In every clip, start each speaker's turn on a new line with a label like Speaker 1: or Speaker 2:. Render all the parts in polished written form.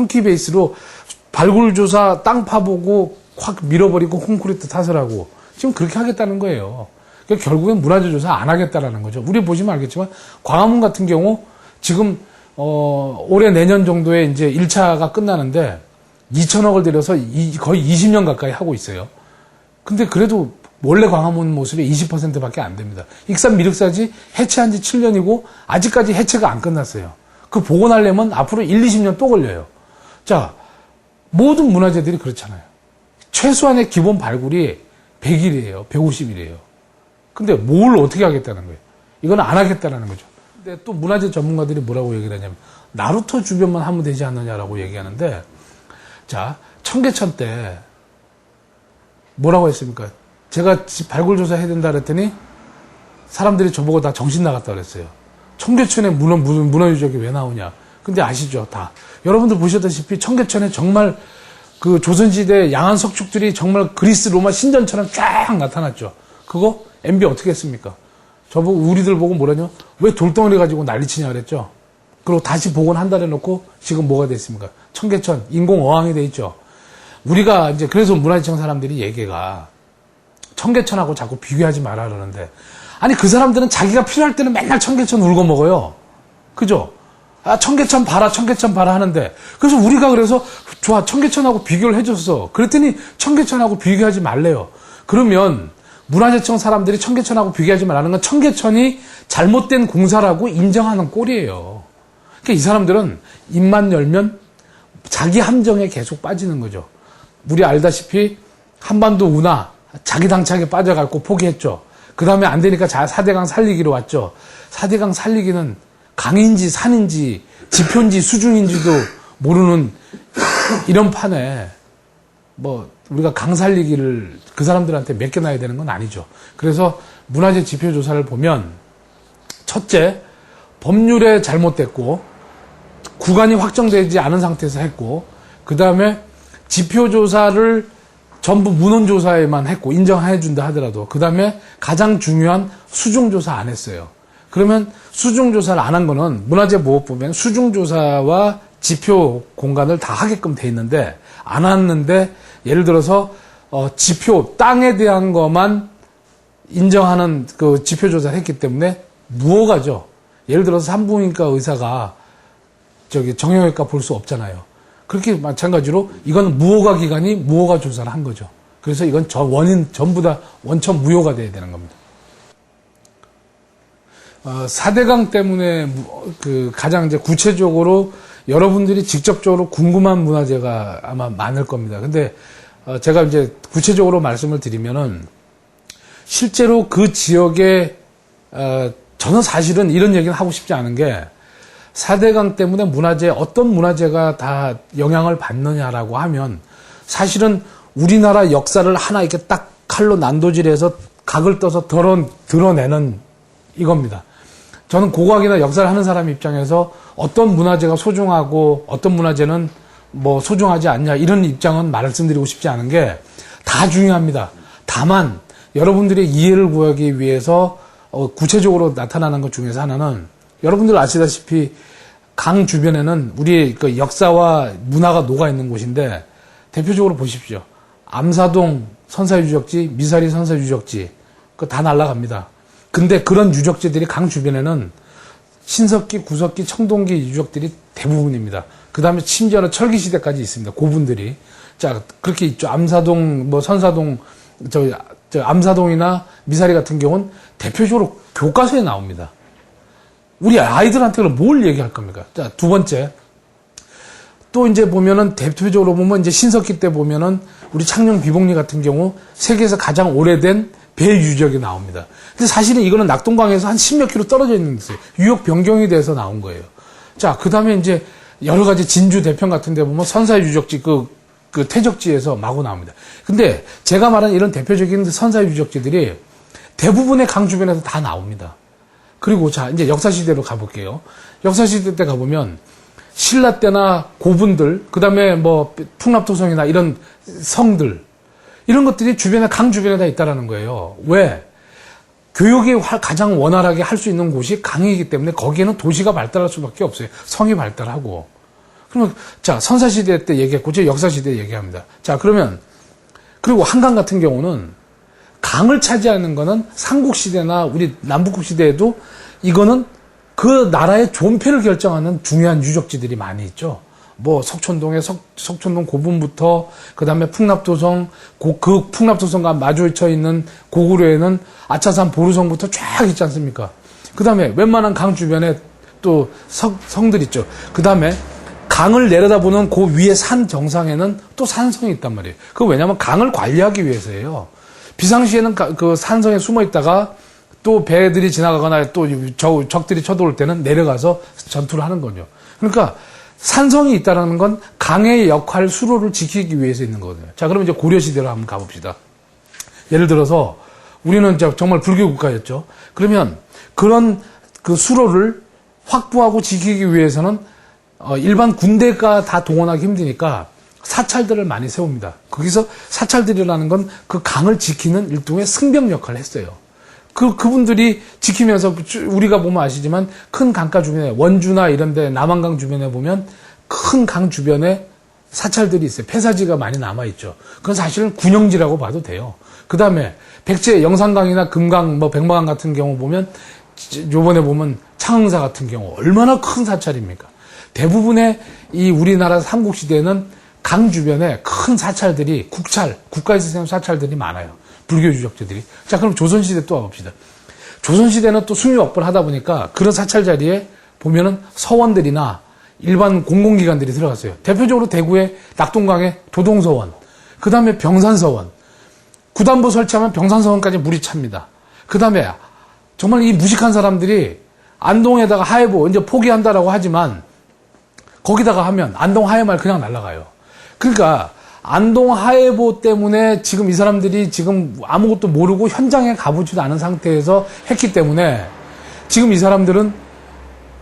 Speaker 1: 펑키 베이스로 발굴조사 땅 파보고 확 밀어버리고 콘크리트 타설하고 지금 그렇게 하겠다는 거예요. 그러니까 결국엔 문화재 조사 안 하겠다라는 거죠. 우리 보시면 알겠지만 광화문 같은 경우 지금 올해 내년 정도에 이제 1차가 끝나는데 2천억을 들여서 거의 20년 가까이 하고 있어요. 근데 그래도 원래 광화문 모습의 20%밖에 안 됩니다. 익산 미륵사지 해체한 지 7년이고 아직까지 해체가 안 끝났어요. 그 복원하려면 앞으로 1, 20년 또 걸려요. 자, 모든 문화재들이 그렇잖아요. 최소한의 기본 발굴이 100일이에요. 150일이에요. 근데 뭘 어떻게 하겠다는 거예요? 이건 안 하겠다는 거죠. 근데 또 문화재 전문가들이 뭐라고 얘기를 하냐면 나루터 주변만 하면 되지 않느냐라고 얘기하는데, 자, 청계천 때 뭐라고 했습니까? 제가 발굴조사 해야 된다 그랬더니 사람들이 저보고 다 정신 나갔다 그랬어요. 청계천에 문화유적이 왜 나오냐. 근데 아시죠? 다. 여러분들 보셨다시피 청계천에 정말 그 조선시대 양안 석축들이 정말 그리스 로마 신전처럼 쫙 나타났죠. 그거 MB 어떻게 했습니까? 저보고 우리들 보고 뭐라냐? 왜 돌덩어리 가지고 난리치냐 그랬죠. 그리고 다시 복원한다 해놓고 지금 뭐가 됐습니까? 청계천 인공 어항이 돼 있죠. 우리가 이제 그래서 문화재청 사람들이 얘기가 청계천하고 자꾸 비교하지 마라 그러는데, 아니 그 사람들은 자기가 필요할 때는 맨날 청계천 울고 먹어요. 그죠? 아, 청계천 봐라, 청계천 봐라 하는데, 그래서 우리가 그래서 좋아, 청계천하고 비교를 해줬어. 그랬더니 청계천하고 비교하지 말래요. 그러면 문화재청 사람들이 청계천하고 비교하지 말라는 건 청계천이 잘못된 공사라고 인정하는 꼴이에요. 그러니까 이 사람들은 입만 열면 자기 함정에 계속 빠지는 거죠. 우리 알다시피 한반도 운하 자기 당착에 빠져갖고 포기했죠. 그 다음에 안 되니까 4대강 살리기로 왔죠. 4대강 살리기는 강인지 산인지 지표인지 수중인지도 모르는 이런 판에 뭐 우리가 강 살리기를 그 사람들한테 맡겨놔야 되는 건 아니죠. 그래서 문화재 지표 조사를 보면 첫째, 법률에 잘못됐고 구간이 확정되지 않은 상태에서 했고, 그 다음에 지표 조사를 전부 문헌조사에만 했고 인정해준다 하더라도 그 다음에 가장 중요한 수중조사 안 했어요. 그러면 수중조사를 안 한 거는 문화재보호법에는 수중조사와 지표 공간을 다 하게끔 돼 있는데 안 했는데, 예를 들어서 지표 땅에 대한 것만 인정하는 그 지표조사를 했기 때문에 무허가죠. 예를 들어서 산부인과 의사가 정형외과 볼 수 없잖아요. 그렇게 마찬가지로 이건 무허가 기관이 무허가 조사를 한 거죠. 그래서 이건 원인 전부 다 원천 무효가 돼야 되는 겁니다. 4대강 때문에 그 가장 이제 구체적으로 여러분들이 직접적으로 궁금한 문화재가 아마 많을 겁니다. 근데 제가 이제 구체적으로 말씀을 드리면은 실제로 그 지역에 저는 사실은 이런 얘기는 하고 싶지 않은 게 4대강 때문에 어떤 문화재가 다 영향을 받느냐라고 하면 사실은 우리나라 역사를 하나 이렇게 딱 칼로 난도질해서 각을 떠서 드러내는 이겁니다. 저는 고고학이나 역사를 하는 사람 입장에서 어떤 문화재가 소중하고 어떤 문화재는 뭐 소중하지 않냐 이런 입장은 말씀드리고 싶지 않은 게 다 중요합니다. 다만 여러분들의 이해를 구하기 위해서 구체적으로 나타나는 것 중에서 하나는 여러분들 아시다시피 강 주변에는 우리의 그 역사와 문화가 녹아있는 곳인데 대표적으로 보십시오. 암사동 선사유적지, 미사리 선사유적지 그거 다 날아갑니다. 근데 그런 유적지들이 강 주변에는 신석기, 구석기, 청동기 유적들이 대부분입니다. 그 다음에 심지어는 철기시대까지 있습니다. 고분들이. 자, 그렇게 있죠. 암사동, 뭐 선사동, 암사동이나 미사리 같은 경우는 대표적으로 교과서에 나옵니다. 우리 아이들한테는 뭘 얘기할 겁니까? 자, 두 번째. 또 이제 보면은 대표적으로 보면 이제 신석기 때 보면은 우리 창녕 비봉리 같은 경우 세계에서 가장 오래된 배 유적이 나옵니다. 근데 사실은 이거는 낙동강에서 한 10몇 킬로 떨어져 있는 데서 유역 변경이 돼서 나온 거예요. 자, 그 다음에 이제 여러 가지 진주 대평 같은 데 보면 선사 유적지 그 퇴적지에서 마구 나옵니다. 근데 제가 말한 이런 대표적인 선사 유적지들이 대부분의 강 주변에서 다 나옵니다. 그리고 자, 이제 역사시대로 가볼게요. 역사시대 때 가보면 신라 때나 고분들, 그 다음에 뭐 풍납토성이나 이런 성들, 이런 것들이 주변에, 강 주변에 다 있다라는 거예요. 왜? 교육이 가장 원활하게 할 수 있는 곳이 강이기 때문에 거기에는 도시가 발달할 수밖에 없어요. 성이 발달하고. 그러면, 자, 선사시대 때 얘기했고, 제 역사시대 얘기합니다. 자, 그러면, 그리고 한강 같은 경우는 강을 차지하는 거는 삼국시대나 우리 남북국시대에도 이거는 그 나라의 존폐를 결정하는 중요한 유적지들이 많이 있죠. 뭐 석촌동에 석촌동 고분부터 그다음에 풍납도성 그 풍납도성과 마주쳐 있는 고구려에는 아차산 보루성부터 쫙 있지 않습니까? 그다음에 웬만한 강 주변에 또 성들 있죠. 그다음에 강을 내려다보는 그 위에 산 정상에는 또 산성이 있단 말이에요. 그거 왜냐하면 강을 관리하기 위해서예요. 비상시에는 그 산성에 숨어 있다가 또 배들이 지나가거나 또 적들이 쳐들어올 때는 내려가서 전투를 하는 거죠. 그러니까 산성이 있다는 건 강의 역할 수로를 지키기 위해서 있는 거거든요. 자, 그럼 이제 고려시대로 한번 가봅시다. 예를 들어서 우리는 정말 불교 국가였죠. 그러면 그런 그 수로를 확보하고 지키기 위해서는 일반 군대가 다 동원하기 힘드니까 사찰들을 많이 세웁니다. 거기서 사찰들이라는 건 그 강을 지키는 일종의 승병 역할을 했어요. 그분들이 지키면서 우리가 보면 아시지만 큰 강가 주변에 원주나 이런 데 남한강 주변에 보면 큰 강 주변에 사찰들이 있어요. 폐사지가 많이 남아있죠. 그건 사실은 군영지라고 봐도 돼요. 그 다음에 백제 영산강이나 금강, 백마강 같은 경우 보면 요번에 보면 창흥사 같은 경우 얼마나 큰 사찰입니까? 대부분의 이 우리나라 삼국시대에는 강 주변에 큰 사찰들이 국가에서 세운 사찰들이 많아요. 불교 유적지들이. 자, 그럼 조선시대 또 와봅시다. 조선시대는 또 숭유업을 하다 보니까 그런 사찰 자리에 보면은 서원들이나 일반 공공기관들이 들어갔어요. 대표적으로 대구의 낙동강의 도동서원, 그 다음에 병산서원, 구단부 설치하면 병산서원까지 물이 찹니다. 그 다음에 정말 이 무식한 사람들이 안동에다가 하회보 이제 포기한다라고 하지만 거기다가 하면 안동 하회말 그냥 날아가요. 그러니까 안동 하회보 때문에 지금 이 사람들이 지금 아무것도 모르고 현장에 가보지도 않은 상태에서 했기 때문에 지금 이 사람들은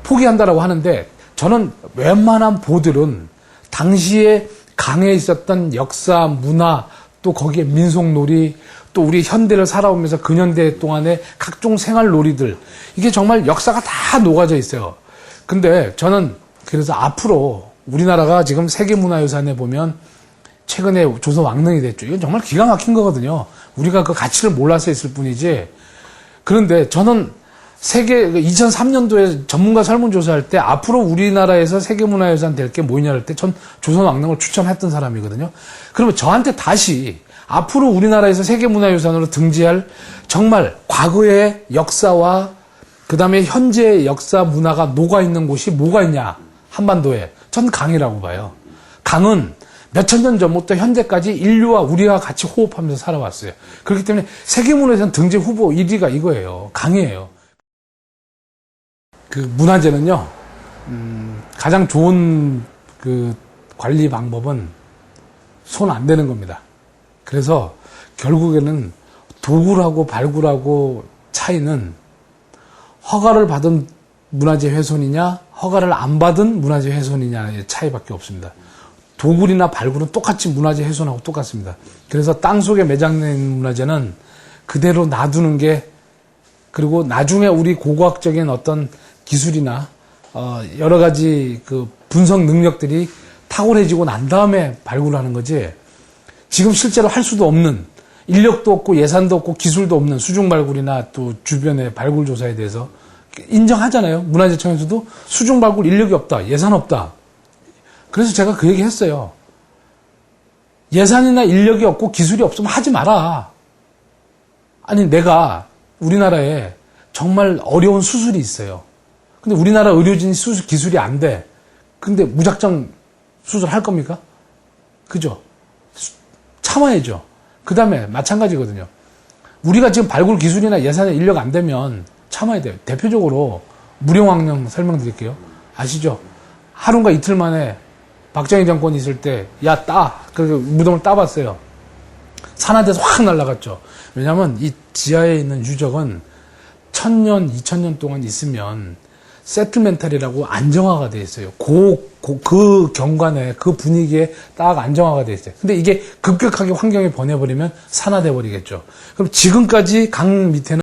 Speaker 1: 포기한다라고 하는데 저는 웬만한 보들은 당시에 강에 있었던 역사, 문화, 또 거기에 민속놀이, 또 우리 현대를 살아오면서 근현대 동안의 각종 생활놀이들, 이게 정말 역사가 다 녹아져 있어요. 근데 저는 그래서 앞으로 우리나라가 지금 세계문화유산에 보면 최근에 조선 왕릉이 됐죠. 이건 정말 기가 막힌 거거든요. 우리가 그 가치를 몰라서 있을 뿐이지. 그런데 저는 2003년도에 전문가 설문조사할 때 앞으로 우리나라에서 세계문화유산 될 게 뭐냐 할 때 전 조선 왕릉을 추천했던 사람이거든요. 그러면 저한테 다시 앞으로 우리나라에서 세계문화유산으로 등재할 정말 과거의 역사와 그 다음에 현재의 역사 문화가 녹아있는 곳이 뭐가 있냐, 한반도에. 전 강이라고 봐요. 강은 몇천 년 전부터 현재까지 인류와 우리와 같이 호흡하면서 살아왔어요. 그렇기 때문에 세계문화유산 등재 후보 1위가 이거예요. 강이에요. 그 문화재는요, 가장 좋은 그 관리 방법은 손 안 대는 겁니다. 그래서 결국에는 도굴하고 발굴하고 차이는 허가를 받은 문화재 훼손이냐, 허가를 안 받은 문화재 훼손이냐의 차이밖에 없습니다. 도굴이나 발굴은 똑같이 문화재 훼손하고 똑같습니다. 그래서 땅속에 매장된 문화재는 그대로 놔두는 게, 그리고 나중에 우리 고고학적인 어떤 기술이나 여러 가지 그 분석 능력들이 탁월해지고 난 다음에 발굴하는 거지, 지금 실제로 할 수도 없는, 인력도 없고 예산도 없고 기술도 없는 수중 발굴이나 또 주변의 발굴 조사에 대해서 인정하잖아요. 문화재청에서도 수중 발굴 인력이 없다, 예산 없다. 그래서 제가 그 얘기 했어요. 예산이나 인력이 없고 기술이 없으면 하지 마라. 아니, 내가 우리나라에 정말 어려운 수술이 있어요. 근데 우리나라 의료진이 수술 기술이 안 돼. 근데 무작정 수술할 겁니까? 그죠? 참아야죠. 그 다음에 마찬가지거든요. 우리가 지금 발굴 기술이나 예산이나 인력 안 되면 참아야 돼요. 대표적으로 무령왕릉 설명드릴게요. 아시죠? 하루인가 이틀 만에 박정희 정권이 있을 때, 야, 그래서 무덤을 따봤어요. 산화돼서 확 날아갔죠. 왜냐하면 이 지하에 있는 유적은 1000년, 2000년 동안 있으면 세틀멘탈이라고 안정화가 돼 있어요. 그 경관에, 그 분위기에 딱 안정화가 돼 있어요. 근데 이게 급격하게 환경이 변해버리면 산화돼 버리겠죠. 그럼 지금까지 강 밑에는